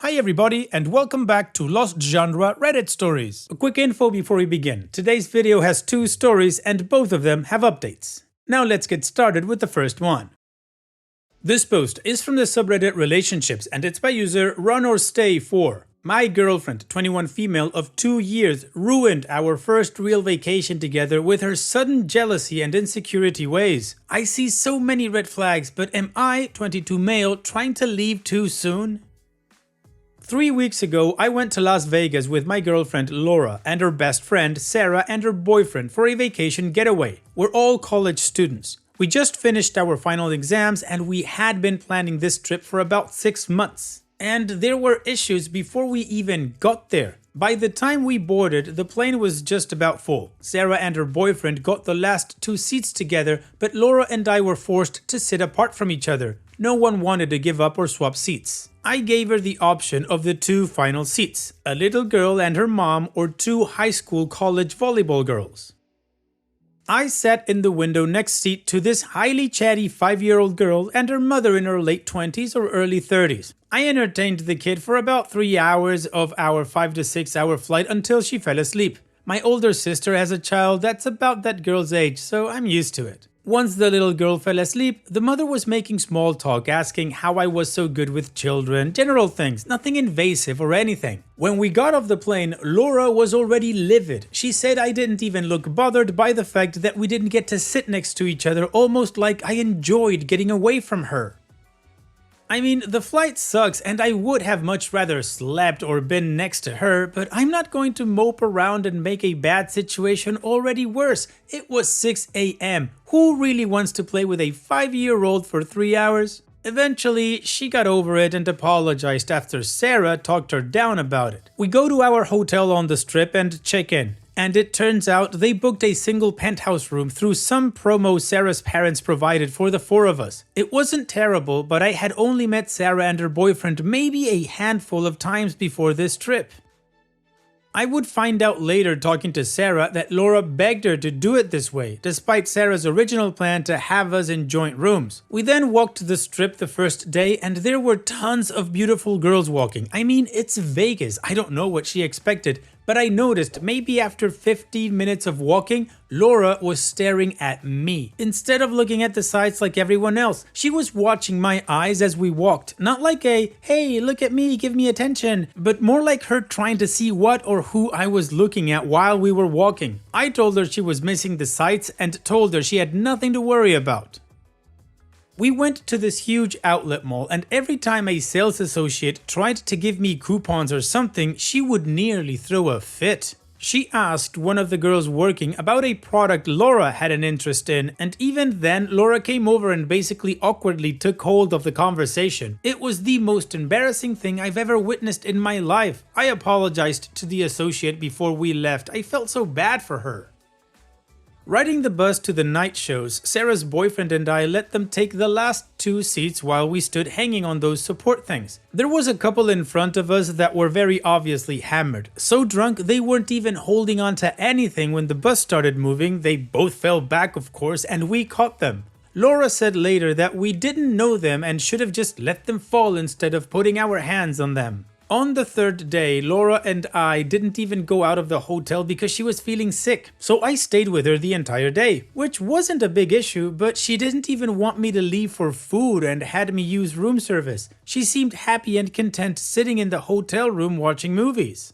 Hi everybody and welcome back to Lost Genre Reddit Stories. A quick info before we begin. Today's video has two stories and both of them have updates. Now let's get started with the first one. This post is from the subreddit Relationships and it's by user RunOrStay4. My girlfriend, 21 female of 2 years, ruined our first real vacation together with her sudden jealousy and insecurity ways. I see so many red flags, but am I, 22 male, trying to leave too soon? 3 weeks ago, I went to Las Vegas with my girlfriend Laura and her best friend Sarah and her boyfriend for a vacation getaway. We're all college students. We just finished our final exams and we had been planning this trip for about 6 months. And there were issues before we even got there. By the time we boarded, the plane was just about full. Sarah and her boyfriend got the last 2 seats together, but Laura and I were forced to sit apart from each other. No one wanted to give up or swap seats. I gave her the option of the 2 final seats, a little girl and her mom or 2 high school college volleyball girls. I sat in the window next seat to this highly chatty 5-year-old girl and her mother in her late 20s or early 30s. I entertained the kid for about 3 hours of our 5 to 6 hour flight until she fell asleep. My older sister has a child that's about that girl's age, so I'm used to it. Once the little girl fell asleep, the mother was making small talk, asking how I was so good with children, general things, nothing invasive or anything. When we got off the plane, Laura was already livid. She said I didn't even look bothered by the fact that we didn't get to sit next to each other, almost like I enjoyed getting away from her. I mean, the flight sucks and I would have much rather slept or been next to her, but I'm not going to mope around and make a bad situation already worse. It was 6 AM. Who really wants to play with a 5-year-old for 3 hours? Eventually, she got over it and apologized after Sarah talked her down about it. We go to our hotel on the strip and check in. And it turns out they booked a single penthouse room through some promo Sarah's parents provided for the 4 of us. It wasn't terrible, but I had only met Sarah and her boyfriend maybe a handful of times before this trip. I would find out later talking to Sarah that Laura begged her to do it this way, despite Sarah's original plan to have us in joint rooms. We then walked the strip the first day and there were tons of beautiful girls walking. I mean, it's Vegas. I don't know what she expected. But I noticed maybe after 15 minutes of walking, Laura was staring at me. Instead of looking at the sights like everyone else, she was watching my eyes as we walked. Not like a, hey, look at me, give me attention, but more like her trying to see what or who I was looking at while we were walking. I told her she was missing the sights and told her she had nothing to worry about. We went to this huge outlet mall and every time a sales associate tried to give me coupons or something, she would nearly throw a fit. She asked one of the girls working about a product Laura had an interest in, and even then Laura came over and basically awkwardly took hold of the conversation. It was the most embarrassing thing I've ever witnessed in my life. I apologized to the associate before we left. I felt so bad for her. Riding the bus to the night shows, Sarah's boyfriend and I let them take the last 2 seats while we stood hanging on those support things. There was a couple in front of us that were very obviously hammered. So drunk they weren't even holding on to anything when the bus started moving. They both fell back, of course, and we caught them. Laura said later that we didn't know them and should have just let them fall instead of putting our hands on them. On the 3rd day, Laura and I didn't even go out of the hotel because she was feeling sick, so I stayed with her the entire day, which wasn't a big issue, but she didn't even want me to leave for food and had me use room service. She seemed happy and content sitting in the hotel room watching movies.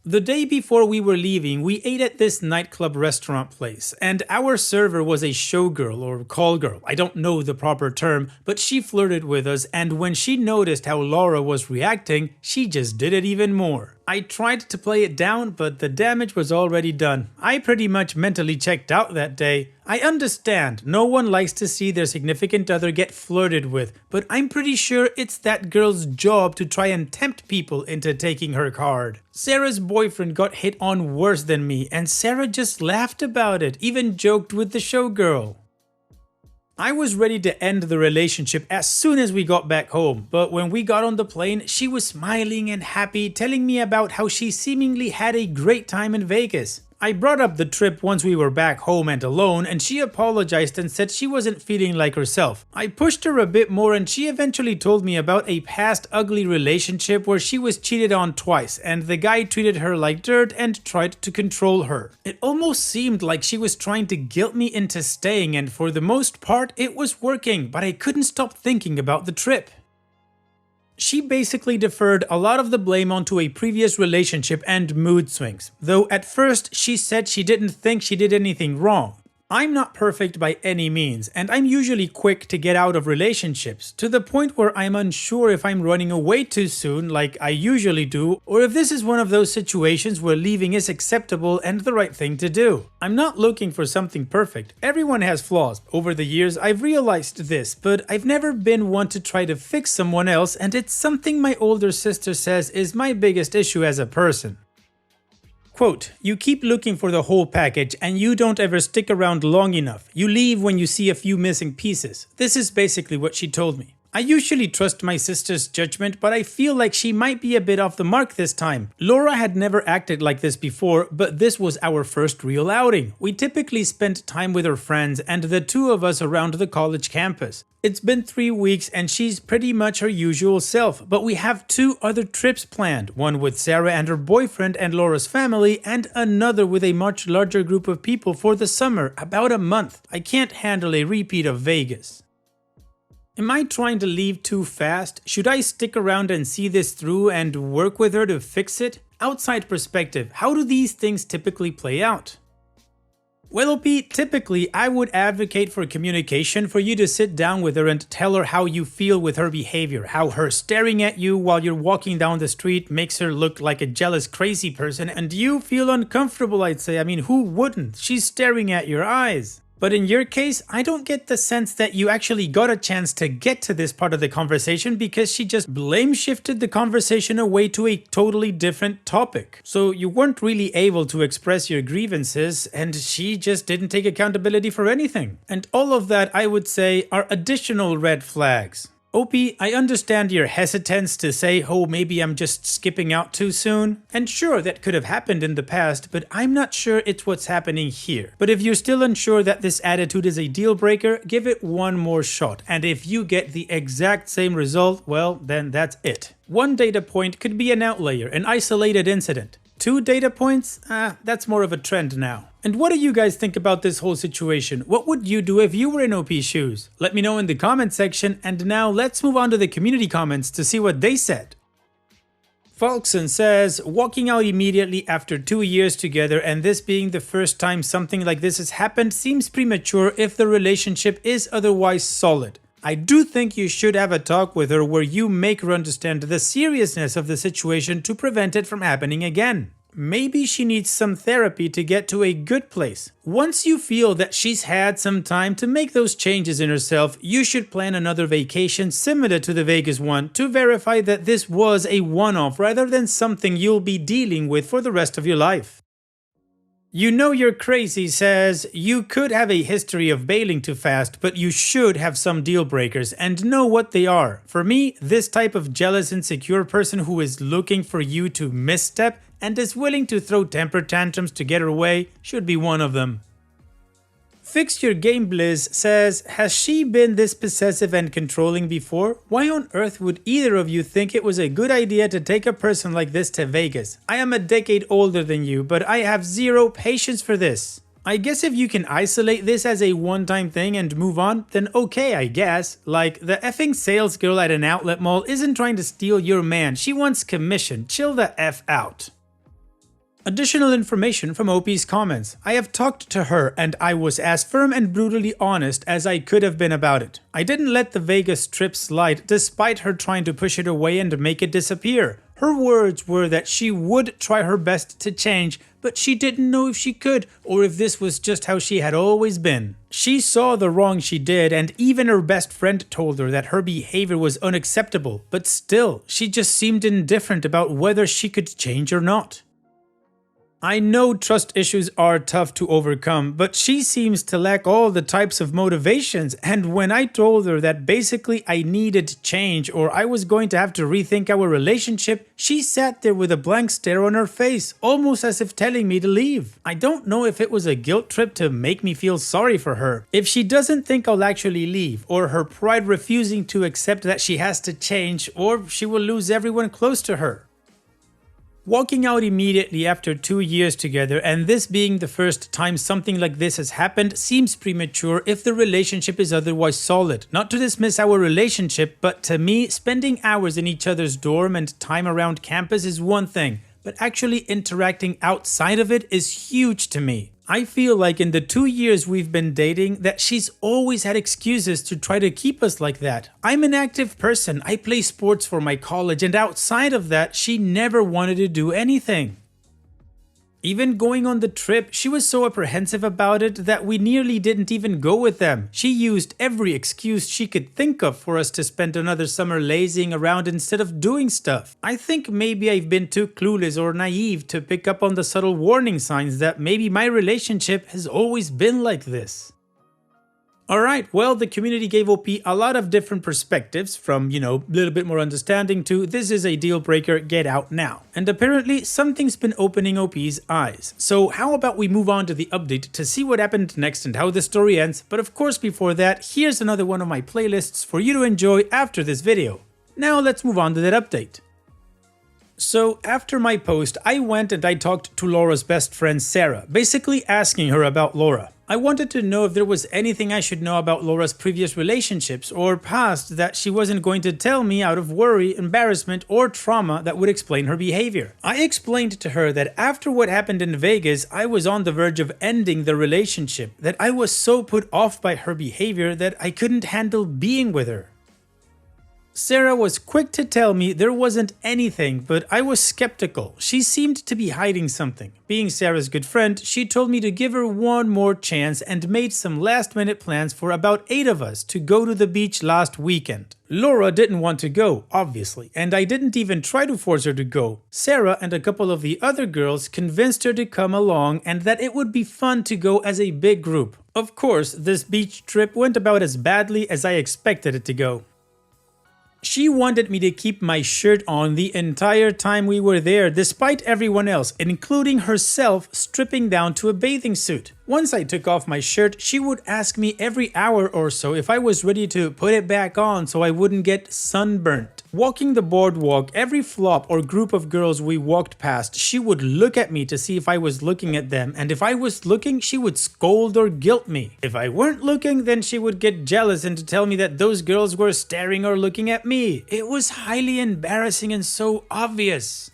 The day before we were leaving, we ate at this nightclub restaurant place, and our server was a showgirl or call girl, I don't know the proper term, but she flirted with us, and when she noticed how Laura was reacting, she just did it even more. I tried to play it down, but the damage was already done. I pretty much mentally checked out that day. I understand, no one likes to see their significant other get flirted with, but I'm pretty sure it's that girl's job to try and tempt people into taking her card. Sarah's boyfriend got hit on worse than me, and Sarah just laughed about it, even joked with the showgirl. I was ready to end the relationship as soon as we got back home, but when we got on the plane, she was smiling and happy, telling me about how she seemingly had a great time in Vegas. I brought up the trip once we were back home and alone, and she apologized and said she wasn't feeling like herself. I pushed her a bit more and she eventually told me about a past ugly relationship where she was cheated on twice and the guy treated her like dirt and tried to control her. It almost seemed like she was trying to guilt me into staying, and for the most part it was working, but I couldn't stop thinking about the trip. She basically deferred a lot of the blame onto a previous relationship and mood swings, though at first she said she didn't think she did anything wrong. I'm not perfect by any means, and I'm usually quick to get out of relationships, to the point where I'm unsure if I'm running away too soon like I usually do, or if this is one of those situations where leaving is acceptable and the right thing to do. I'm not looking for something perfect. Everyone has flaws. Over the years I've realized this, but I've never been one to try to fix someone else, and it's something my older sister says is my biggest issue as a person. Quote, "You keep looking for the whole package and you don't ever stick around long enough. You leave when you see a few missing pieces." This is basically what she told me. I usually trust my sister's judgment, but I feel like she might be a bit off the mark this time. Laura had never acted like this before, but this was our first real outing. We typically spent time with her friends and the two of us around the college campus. It's been 3 weeks and she's pretty much her usual self, but we have 2 other trips planned, one with Sarah and her boyfriend and Laura's family, and another with a much larger group of people for the summer, about a month. I can't handle a repeat of Vegas. Am I trying to leave too fast? Should I stick around and see this through and work with her to fix it? Outside perspective, how do these things typically play out? Well, OP, typically I would advocate for communication, for you to sit down with her and tell her how you feel with her behavior, how her staring at you while you're walking down the street makes her look like a jealous crazy person and you feel uncomfortable, I'd say. I mean, who wouldn't? She's staring at your eyes. But in your case, I don't get the sense that you actually got a chance to get to this part of the conversation because she just blame shifted the conversation away to a totally different topic. So you weren't really able to express your grievances and she just didn't take accountability for anything. And all of that, I would say, are additional red flags. OP, I understand your hesitance to say, oh, maybe I'm just skipping out too soon. And sure, that could have happened in the past, but I'm not sure it's what's happening here. But if you're still unsure that this attitude is a deal breaker, give it one more shot. And if you get the exact same result, well, then that's it. 1 data point could be an outlier, an isolated incident. 2 data points? That's more of a trend now. And what do you guys think about this whole situation? What would you do if you were in OP's shoes? Let me know in the comment section, and now let's move on to the community comments to see what they said. Falkson says, walking out immediately after 2 years together and this being the first time something like this has happened seems premature if the relationship is otherwise solid. I do think you should have a talk with her where you make her understand the seriousness of the situation to prevent it from happening again. Maybe she needs some therapy to get to a good place. Once you feel that she's had some time to make those changes in herself, you should plan another vacation similar to the Vegas one to verify that this was a one-off rather than something you'll be dealing with for the rest of your life. You Know You're Crazy says, you could have a history of bailing too fast, but you should have some deal breakers and know what they are. For me, this type of jealous, insecure person who is looking for you to misstep and is willing to throw temper tantrums to get her way should be one of them. Fix Your Game Blizz says, has she been this possessive and controlling before? Why on earth would either of you think it was a good idea to take a person like this to Vegas? I am a decade older than you, but I have zero patience for this. I guess if you can isolate this as a one-time thing and move on, then okay, I guess. Like, the effing sales girl at an outlet mall isn't trying to steal your man, she wants commission. Chill the F out. Additional information from OP's comments. I have talked to her and I was as firm and brutally honest as I could have been about it. I didn't let the Vegas trip slide despite her trying to push it away and make it disappear. Her words were that she would try her best to change, but she didn't know if she could or if this was just how she had always been. She saw the wrong she did, and even her best friend told her that her behavior was unacceptable, but still, she just seemed indifferent about whether she could change or not. I know trust issues are tough to overcome, but she seems to lack all the types of motivations, and when I told her that basically I needed change or I was going to have to rethink our relationship, she sat there with a blank stare on her face, almost as if telling me to leave. I don't know if it was a guilt trip to make me feel sorry for her, if she doesn't think I'll actually leave, or her pride refusing to accept that she has to change, or she will lose everyone close to her. Walking out immediately after 2 years together, and this being the first time something like this has happened, seems premature if the relationship is otherwise solid. Not to dismiss our relationship, but to me, spending hours in each other's dorm and time around campus is one thing, but actually interacting outside of it is huge to me. I feel like in the 2 years we've been dating that she's always had excuses to try to keep us like that. I'm an active person, I play sports for my college, and outside of that, she never wanted to do anything. Even going on the trip, she was so apprehensive about it that we nearly didn't even go with them. She used every excuse she could think of for us to spend another summer lazing around instead of doing stuff. I think maybe I've been too clueless or naive to pick up on the subtle warning signs that maybe my relationship has always been like this. Alright, well, the community gave OP a lot of different perspectives from, a little bit more understanding to this is a deal breaker, get out now. And apparently something's been opening OP's eyes. So how about we move on to the update to see what happened next and how the story ends, but of course before that, here's another one of my playlists for you to enjoy after this video. Now let's move on to that update. So after my post, I went and I talked to Laura's best friend Sarah, basically asking her about Laura. I wanted to know if there was anything I should know about Laura's previous relationships or past that she wasn't going to tell me out of worry, embarrassment, or trauma that would explain her behavior. I explained to her that after what happened in Vegas, I was on the verge of ending the relationship, that I was so put off by her behavior that I couldn't handle being with her. Sarah was quick to tell me there wasn't anything, but I was skeptical. She seemed to be hiding something. Being Sarah's good friend, she told me to give her one more chance and made some last-minute plans for about 8 of us to go to the beach last weekend. Laura didn't want to go, obviously, and I didn't even try to force her to go. Sarah and a couple of the other girls convinced her to come along and that it would be fun to go as a big group. Of course, this beach trip went about as badly as I expected it to go. She wanted me to keep my shirt on the entire time we were there, despite everyone else, including herself, stripping down to a bathing suit. Once I took off my shirt, she would ask me every hour or so if I was ready to put it back on so I wouldn't get sunburnt. Walking the boardwalk, every flop or group of girls we walked past, she would look at me to see if I was looking at them, and if I was looking, she would scold or guilt me. If I weren't looking, then she would get jealous and tell me that those girls were staring or looking at me. It was highly embarrassing and so obvious.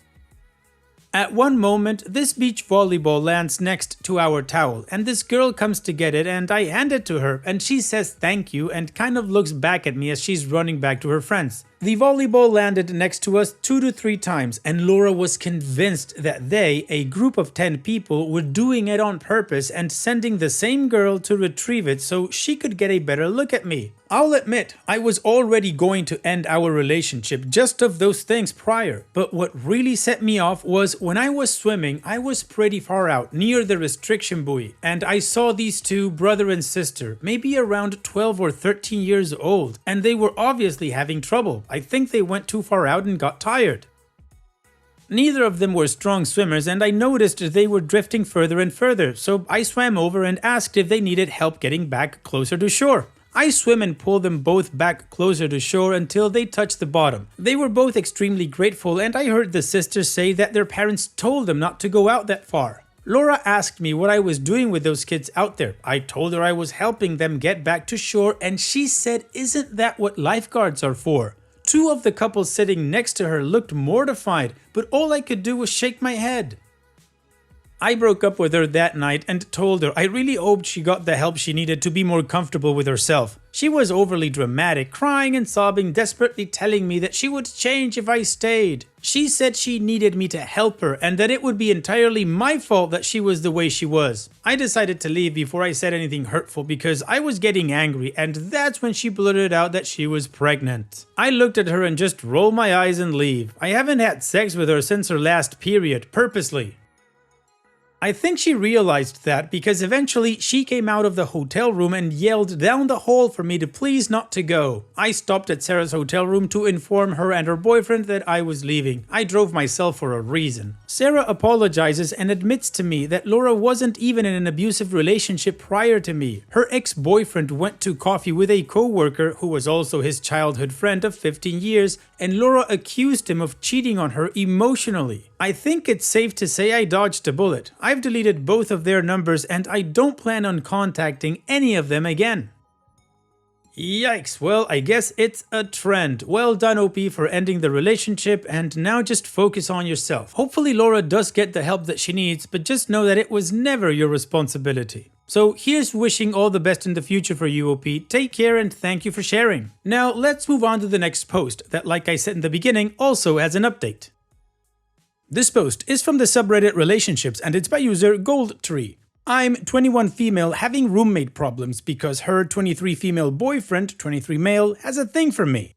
At one moment, this beach volleyball lands next to our towel, and this girl comes to get it and I hand it to her, and she says thank you and kind of looks back at me as she's running back to her friends. The volleyball landed next to us 2 to 3 times, and Laura was convinced that they, a group of 10 people, were doing it on purpose and sending the same girl to retrieve it so she could get a better look at me. I'll admit, I was already going to end our relationship just of those things prior, but what really set me off was when I was swimming, I was pretty far out near the restriction buoy, and I saw these two, brother and sister, maybe around 12 or 13 years old, and they were obviously having trouble. I think they went too far out and got tired. Neither of them were strong swimmers, and I noticed they were drifting further and further, so I swam over and asked if they needed help getting back closer to shore. I swim and pull them both back closer to shore until they touched the bottom. They were both extremely grateful, and I heard the sisters say that their parents told them not to go out that far. Laura asked me what I was doing with those kids out there. I told her I was helping them get back to shore, and she said, "Isn't that what lifeguards are for?" 2 of the couples sitting next to her looked mortified, but all I could do was shake my head. I broke up with her that night and told her I really hoped she got the help she needed to be more comfortable with herself. She was overly dramatic, crying and sobbing, desperately telling me that she would change if I stayed. She said she needed me to help her and that it would be entirely my fault that she was the way she was. I decided to leave before I said anything hurtful because I was getting angry, and that's when she blurted out that she was pregnant. I looked at her and just rolled my eyes and leave. I haven't had sex with her since her last period, purposely. I think she realized that because eventually she came out of the hotel room and yelled down the hall for me to please not to go. I stopped at Sarah's hotel room to inform her and her boyfriend that I was leaving. I drove myself for a reason. Sarah apologizes and admits to me that Laura wasn't even in an abusive relationship prior to me. Her ex-boyfriend went to coffee with a co-worker who was also his childhood friend of 15 years, and Laura accused him of cheating on her emotionally. I think it's safe to say I dodged a bullet. I've deleted both of their numbers and I don't plan on contacting any of them again. Yikes, well, I guess it's a trend. Well done, OP, for ending the relationship, and now just focus on yourself. Hopefully Laura does get the help that she needs, but just know that it was never your responsibility. So here's wishing all the best in the future for you, OP. Take care and thank you for sharing. Now let's move on to the next post that, like I said in the beginning, also has an update. This post is from the subreddit Relationships and it's by user Goldtree. I'm 21 female having roommate problems because her 23 female boyfriend, 23 male, has a thing for me.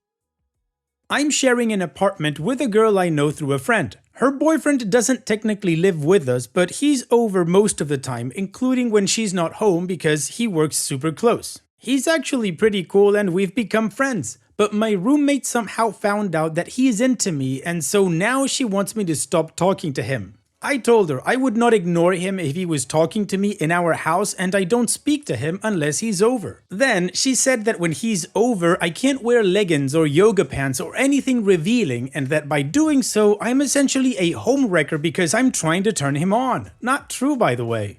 I'm sharing an apartment with a girl I know through a friend. Her boyfriend doesn't technically live with us, but he's over most of the time, including when she's not home because he works super close. He's actually pretty cool and we've become friends. But my roommate somehow found out that he's into me, and so now she wants me to stop talking to him. I told her I would not ignore him if he was talking to me in our house, and I don't speak to him unless he's over. Then she said that when he's over, I can't wear leggings or yoga pants or anything revealing, and that by doing so, I'm essentially a homewrecker because I'm trying to turn him on. Not true, by the way.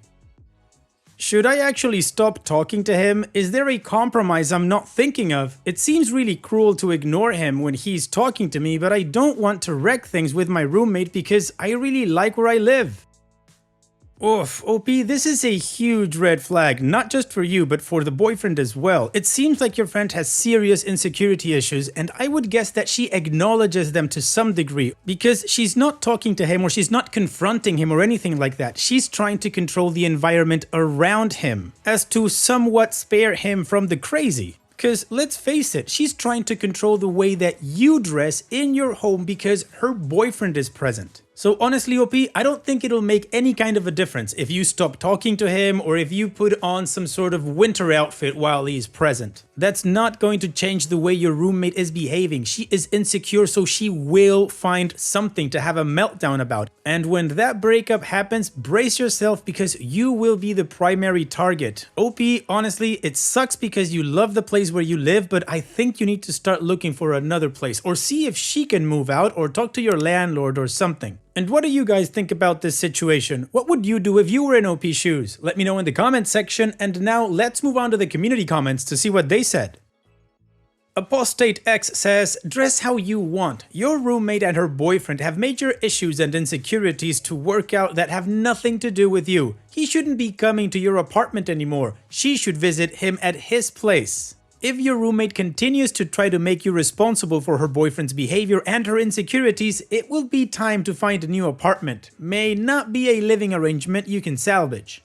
Should I actually stop talking to him? Is there a compromise I'm not thinking of? It seems really cruel to ignore him when he's talking to me, but I don't want to wreck things with my roommate because I really like where I live. Oof, OP, this is a huge red flag, not just for you, but for the boyfriend as well. It seems like your friend has serious insecurity issues, and I would guess that she acknowledges them to some degree, because she's not talking to him or she's not confronting him or anything like that. She's trying to control the environment around him, as to somewhat spare him from the crazy. Because let's face it, she's trying to control the way that you dress in your home because her boyfriend is present. So honestly, OP, I don't think it'll make any kind of a difference if you stop talking to him or if you put on some sort of winter outfit while he's present. That's not going to change the way your roommate is behaving. She is insecure, so she will find something to have a meltdown about. And when that breakup happens, brace yourself because you will be the primary target. OP, honestly, it sucks because you love the place where you live, but I think you need to start looking for another place or see if she can move out or talk to your landlord or something. And what do you guys think about this situation? What would you do if you were in OP's shoes? Let me know in the comments section, and now let's move on to the community comments to see what they said. Apostate X says, dress how you want. Your roommate and her boyfriend have major issues and insecurities to work out that have nothing to do with you. He shouldn't be coming to your apartment anymore. She should visit him at his place. If your roommate continues to try to make you responsible for her boyfriend's behavior and her insecurities, it will be time to find a new apartment. May not be a living arrangement you can salvage.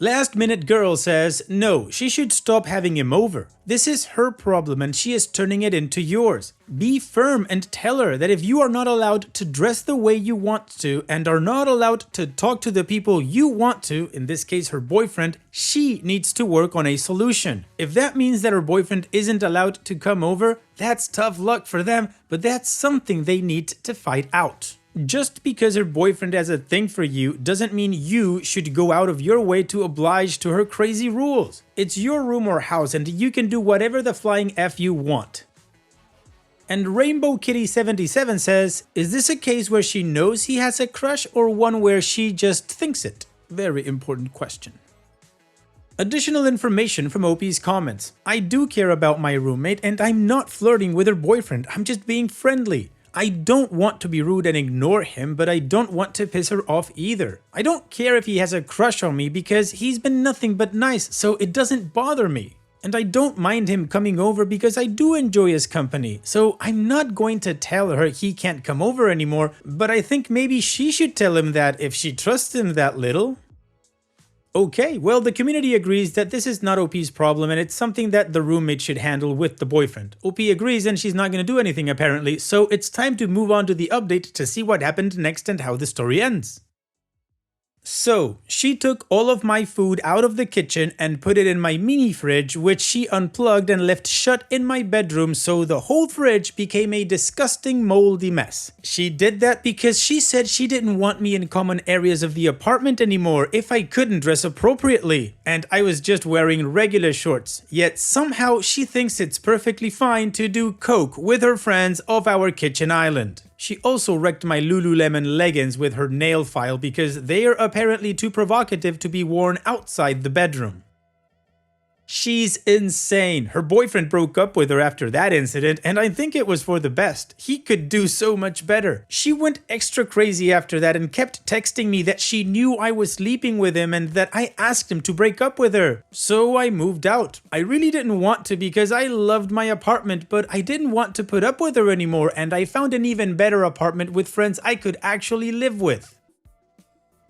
Last Minute Girl says, no, she should stop having him over. This is her problem and she is turning it into yours. Be firm and tell her that if you are not allowed to dress the way you want to and are not allowed to talk to the people you want to, in this case her boyfriend, she needs to work on a solution. If that means that her boyfriend isn't allowed to come over, that's tough luck for them, but that's something they need to fight out. Just because her boyfriend has a thing for you doesn't mean you should go out of your way to oblige to her crazy rules. It's your room or house and you can do whatever the flying F you want. And Rainbow Kitty 77 says, is this a case where she knows he has a crush or one where she just thinks it? Very important question. Additional information from OP's comments. I do care about my roommate and I'm not flirting with her boyfriend, I'm just being friendly. I don't want to be rude and ignore him, but I don't want to piss her off either. I don't care if he has a crush on me because he's been nothing but nice, so it doesn't bother me. And I don't mind him coming over because I do enjoy his company, so I'm not going to tell her he can't come over anymore, but I think maybe she should tell him that if she trusts him that little. Okay, well, the community agrees that this is not OP's problem and it's something that the roommate should handle with the boyfriend. OP agrees and she's not going to do anything apparently, so it's time to move on to the update to see what happened next and how the story ends. So, she took all of my food out of the kitchen and put it in my mini fridge, which she unplugged and left shut in my bedroom, so the whole fridge became a disgusting moldy mess. She did that because she said she didn't want me in common areas of the apartment anymore if I couldn't dress appropriately, and I was just wearing regular shorts. Yet somehow she thinks it's perfectly fine to do coke with her friends off our kitchen island. She also wrecked my Lululemon leggings with her nail file because they are apparently too provocative to be worn outside the bedroom. She's insane. Her boyfriend broke up with her after that incident, and I think it was for the best. He could do so much better. She went extra crazy after that and kept texting me that she knew I was sleeping with him and that I asked him to break up with her. So I moved out. I really didn't want to because I loved my apartment, but I didn't want to put up with her anymore, and I found an even better apartment with friends I could actually live with.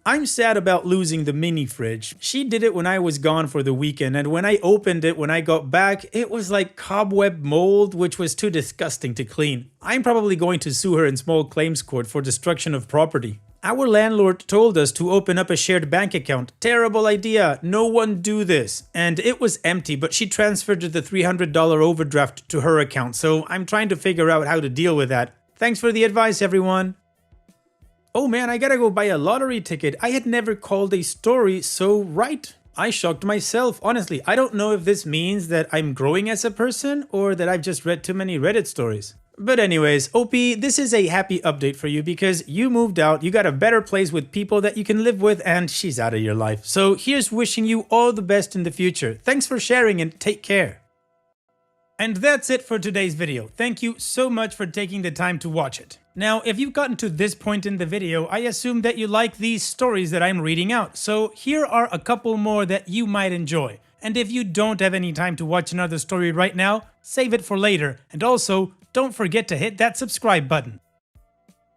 I'm sad about losing the mini fridge. She did it when I was gone for the weekend, and when I opened it when I got back, it was like cobweb mold, which was too disgusting to clean. I'm probably going to sue her in small claims court for destruction of property. Our landlord told us to open up a shared bank account. Terrible idea. No one do this. And it was empty, but she transferred the $300 overdraft to her account, so I'm trying to figure out how to deal with that. Thanks for the advice, everyone. Oh man, I gotta go buy a lottery ticket. I had never called a story so right. I shocked myself. Honestly, I don't know if this means that I'm growing as a person or that I've just read too many Reddit stories. But anyways, OP, this is a happy update for you because you moved out, you got a better place with people that you can live with, and she's out of your life. So here's wishing you all the best in the future. Thanks for sharing and take care. And that's it for today's video. Thank you so much for taking the time to watch it. Now, if you've gotten to this point in the video, I assume that you like these stories that I'm reading out. So here are a couple more that you might enjoy. And if you don't have any time to watch another story right now, save it for later. And also, don't forget to hit that subscribe button.